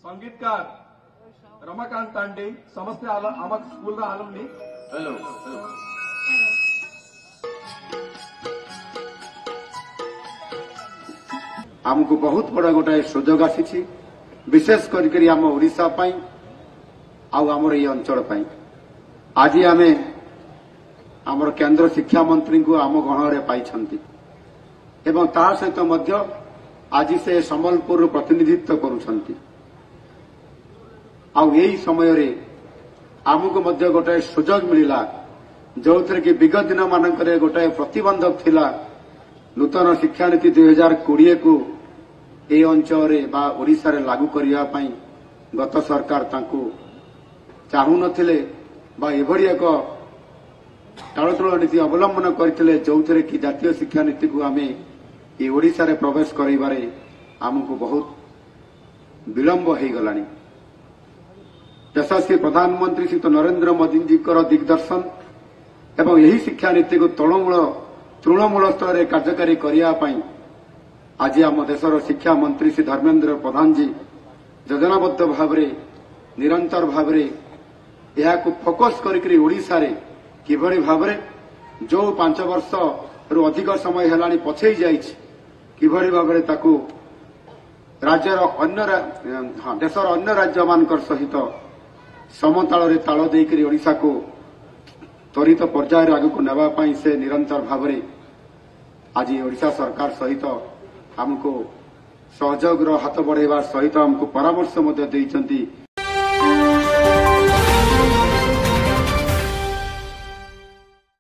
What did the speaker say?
संगीतकार रमाकांत तांडे समस्त आम स्कूल आलमनी हेलो हेलो आमको बहुत बड़ा गोटाए सुजोग आसी विशेष करी आम ओडिशा पाई आमर ये अंचल पाई आज आम आमर केंद्र शिक्षा मंत्री को आम गहण पाई एवं ता सहित मध्य आज से संबलपुर प्रतिनिधित्व करुछंती यही समय रे आमको मध्य गोटाए सुजोग मिला जो थे कि विगत दिन मानक गोटाए प्रतिबंधक थिला नूतन शिक्षा नीति 2020 को ए अंचल बा ओडिशा रे लागू करिया पई गत सरकार तांको चाहू नथिले बा एभଳି एक टाळतुळ नीति अवलंबन करथिले जो थे कि जातीय शिक्षा नीति को आमे ए ओडिशा रे प्रवेश करिबारे आमको बहुत विलंब हो गलानी। यशस्वी प्रधानमंत्री श्री नरेंद्र मोदी जी दिग्दर्शन एवं यही शिक्षा नीति को तृणमूल स्तर में कार्यकारी करने आज आम देशर शिक्षा मंत्री श्री धर्मेंद्र प्रधान जी योजनाबद्ध भाव निरंतर भाव यह फोकस करिसा रे किभଳି भाव जो 5 वर्ष रु अधिक समय है पछई जाइछि किभଳି भाव ताकू राज्यर अन्य देशर अन्य राज्य मान सहित समताल ताल देकर ओडिशा को त्वरित पर्यायर आगक नेवाई से निरंतर भाव आज ओडिशा सरकार सहित आमको सहयोग हाथ बढ़ाइबा सहित आमको परामर्श